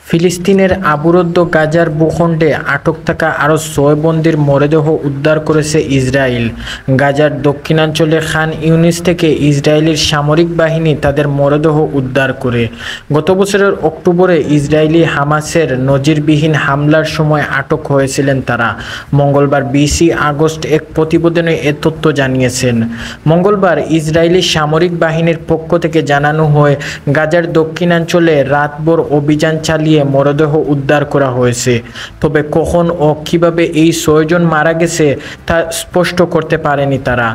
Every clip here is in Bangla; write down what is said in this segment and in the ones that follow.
ফিলিস্তিনের অবরুদ্ধ গাজার ভূখণ্ডে আটক থাকা আরও ৬ বন্দীর মরদেহ উদ্ধার করেছে ইসরায়েল। গাজার দক্ষিণাঞ্চলে খান ইউনিস থেকে ইসরায়েলের সামরিক বাহিনী তাদের মরদেহ উদ্ধার করে। গত বছরের অক্টোবরে ইসরায়েলি হামাসের নজিরবিহীন হামলার সময় আটক হয়েছিলেন তারা। মঙ্গলবার ২০ আগস্ট এক প্রতিবেদনে এ তথ্য জানিয়েছেন। মঙ্গলবার ইসরায়েলি সামরিক বাহিনীর পক্ষ থেকে জানানো হয়, গাজার দক্ষিণাঞ্চলে রাতভর অভিযান চালিয়ে মরদেহ উদ্ধার করা হয়েছে। তবে কখন ও কিভাবে এই ৬ জন মারা গেছে তা স্পষ্ট করতে পারেনি তারা।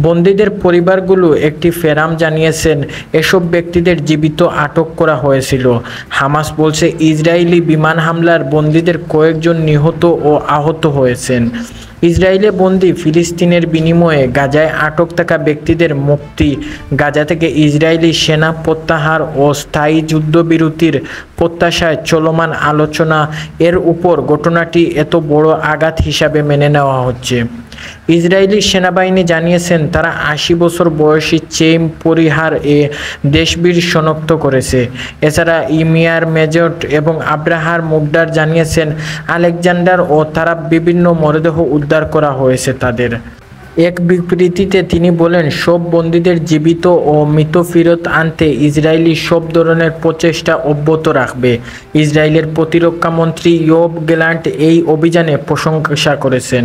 বন্দীদের পরিবারগুলো একটি ফেরাম জানিয়েছেন এসব ব্যক্তিদের জীবিত আটক করা হয়েছিল। হামাস বলছে ইসরায়েলি বিমান হামলার বন্দীদের কয়েকজন নিহত ও আহত হয়েছেন। ইসরায়েলে বন্দী ফিলিস্তিনের বিনিময়ে গাজায় আটক থাকা ব্যক্তিদের মুক্তি, গাজা থেকে ইসরায়েলি সেনা প্রত্যাহার ও স্থায়ী যুদ্ধবিরতির প্রত্যাশায় চলমান আলোচনা এর উপর ঘটনাটি এত বড় আঘাত হিসাবে মেনে নেওয়া হচ্ছে। ইসরায়েলি সেনাবাহিনী জানিয়েছেন তারা ৮০ বছর বয়সী চেইম পরিহার এ দেশবীর শনাক্ত করেছে। এছাড়া ইমিয়ার মেজট এবং আব্রাহার মুগডার জানিয়েছেন আলেকজান্ডার ও তারা বিভিন্ন মরদেহ উদ্ধার করা হয়েছে তাদের। এক বিবৃতিতে তিনি বলেন, সব বন্দীদের জীবিত ও মৃত ফেরত আনতে ইসরায়েলি সব ধরনের প্রচেষ্টা অব্যাহত রাখবে। ইসরায়েলের প্রতিরক্ষা মন্ত্রী ইয়োব গ্যালান্ট এই অভিযানে প্রশংসা করেছেন।